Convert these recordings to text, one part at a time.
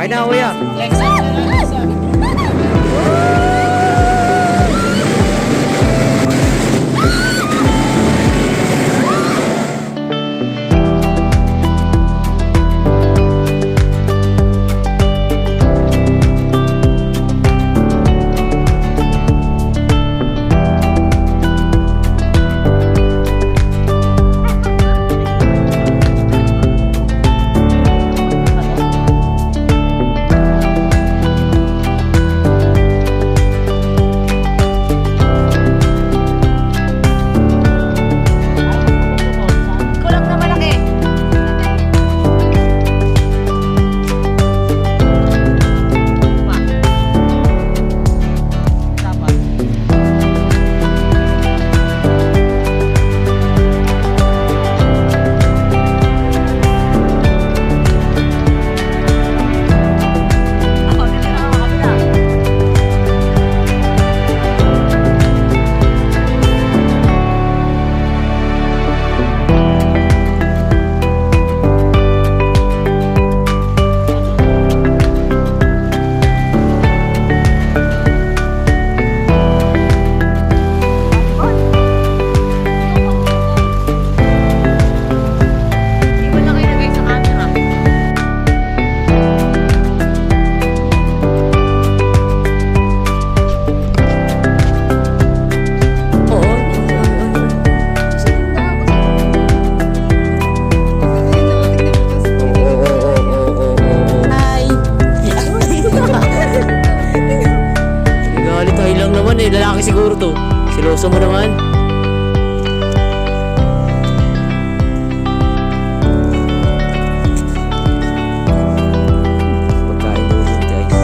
Kain na, kuya. Kulang na malaki. Dapat. Ako, dito na ako kabila. Di mo lang ilagay sa camera. Hi! Galit tayo lang naman eh. Lalaki siguro to. Siloso mo naman. Pagkain daw dun, guys.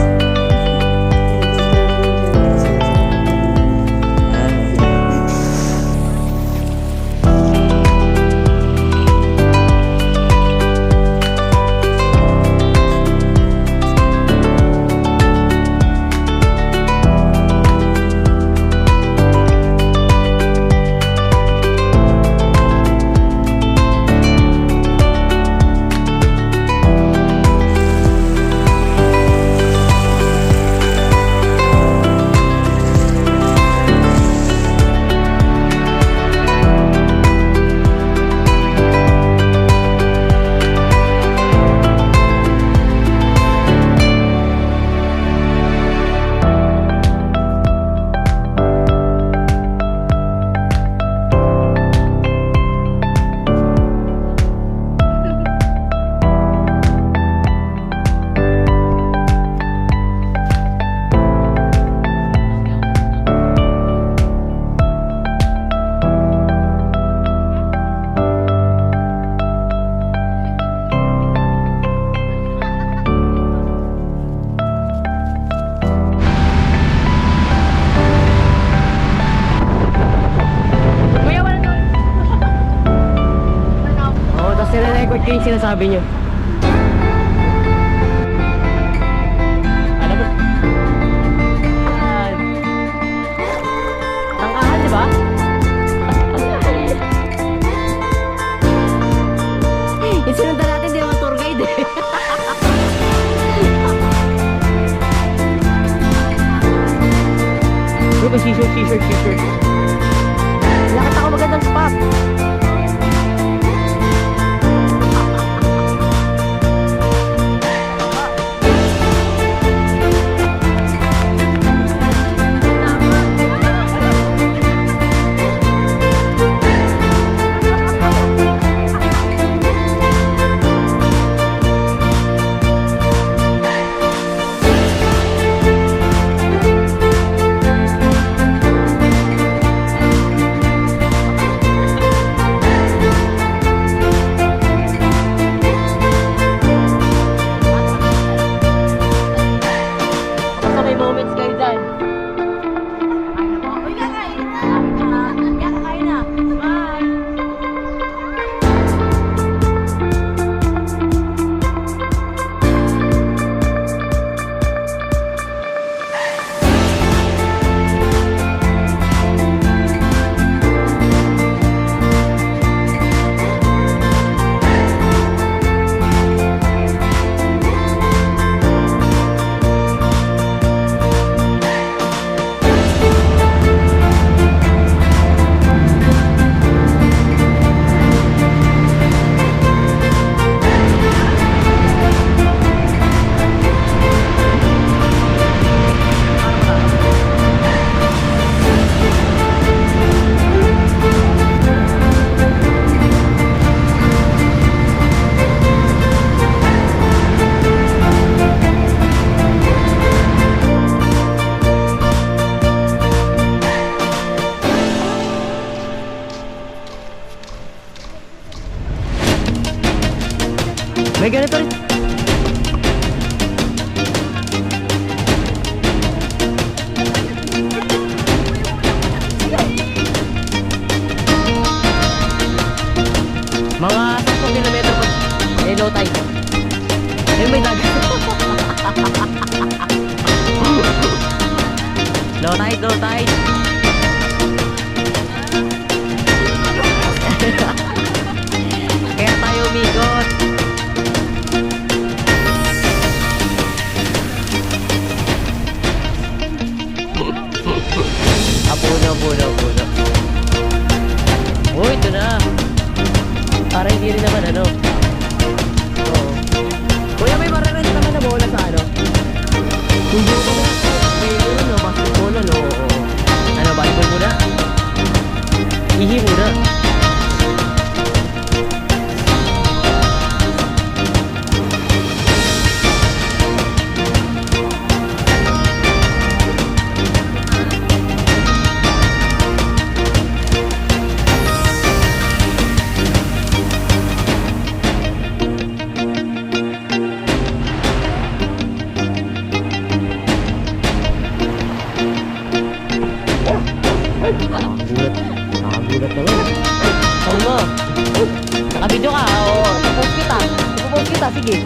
Kuya, wala doon. Oo, tapos nire-record ko yung sinasabi nyo. Alam mo? Yan. Tangkahan, di ba? Yung sinundan natin, di naman tour guide eh. Bro, may t-shirt. Nakita ko magandang spot. May ganito rin. Mga 10 kilometro po. Eh, low tide. Eh, may dagat. Low tide, low tide. Kaya tayo umikot. Puno. Uy, ito na. Para hindi rin naman ano. Oo. Kuya, may mararent naman na bola sa ano? Hindi ko na. May ano, basketball ano. Oo. Ano, volleyball muna? Ihi muna. Nakagulat naman. Saan mo? Nakabidyo ka? Oo. Ipopost kita. Sige.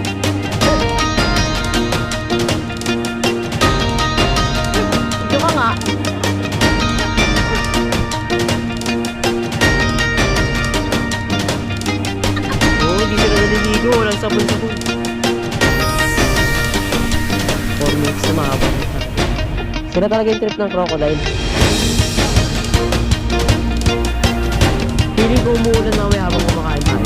Video ka nga. Oo, di sila naliligo. Walang sabon-sabon. 4 minutes na mahaba. Sila talaga yung trip ng crocodile. Feeling ko umuulan na habang kumakain tayo.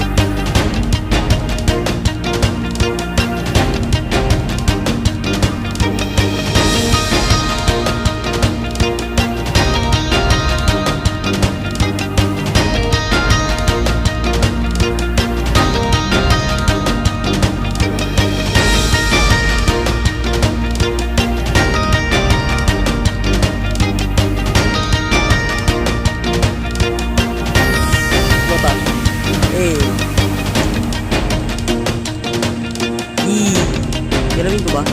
Kilawin ko ba?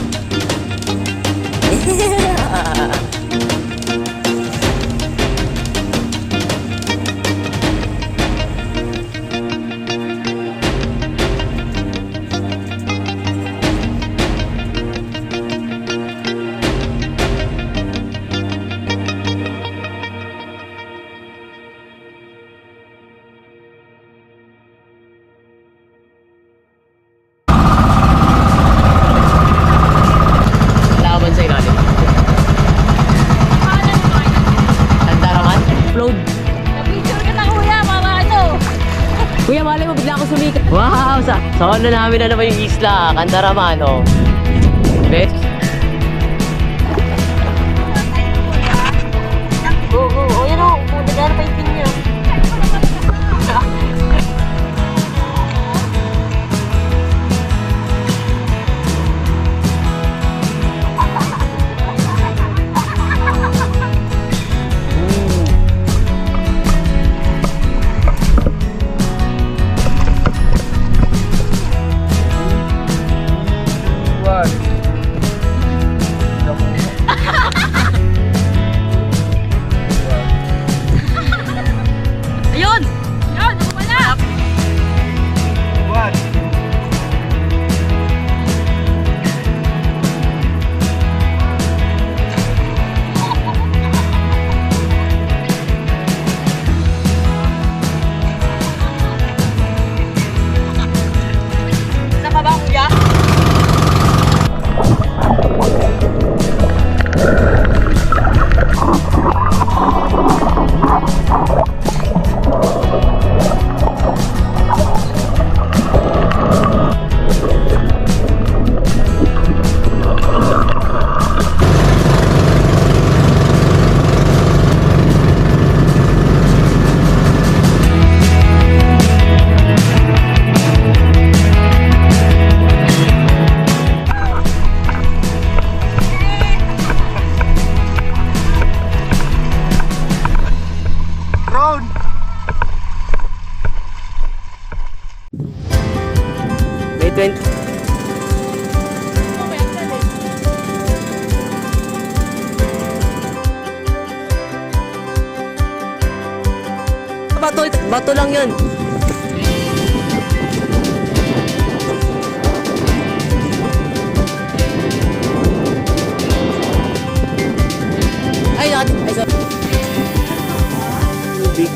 Kuya, malay mo, bigla akong sumikat. Wow! Sa ano namin na naman yung isla, Candaraman, oh. Best? Oo, yan o. Nagana pa yung pin niya. 20. Bato lang yun. Ay, natin. Ay, sorry. Tubig.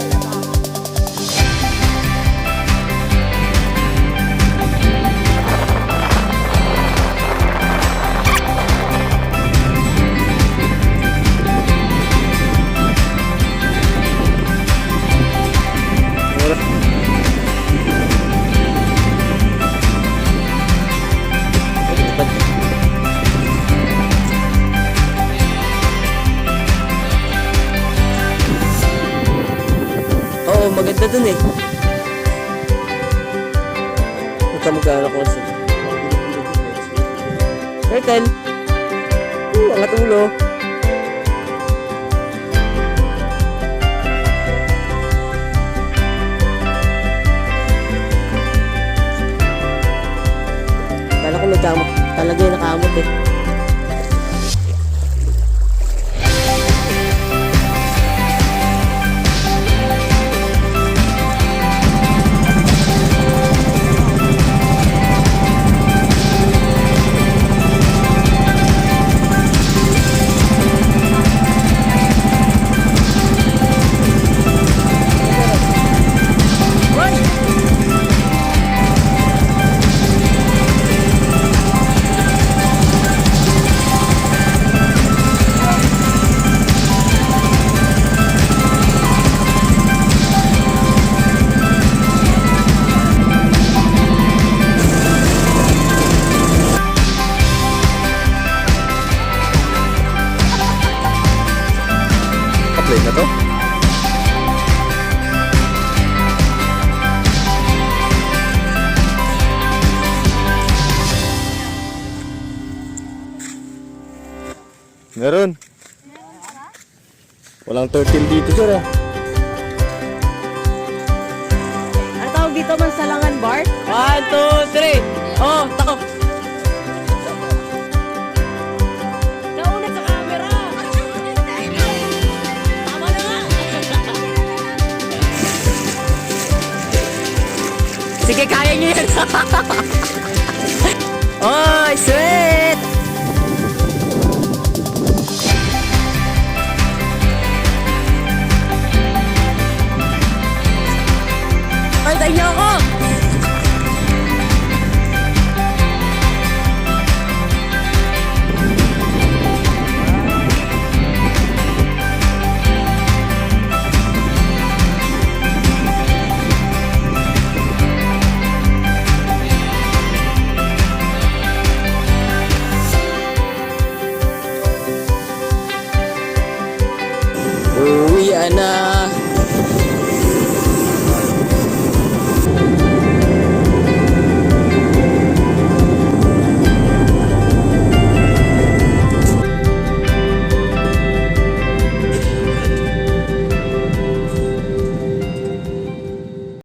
Oo, maganda dun eh. Magkamagana ko sa... Turtle! Angat ulo. Kala ko may kamot. Talaga yung nakamot eh. Play na to? Meron. Walang turtle dito, sir ah. Ano tawag dito, Mansalangan Bar? 1, 2, 3. Oh, tako. Nauna sa camera! Tama na nga! Sige, kaya nyo yan. Oh, sweet! Ay, tayo niyo ako!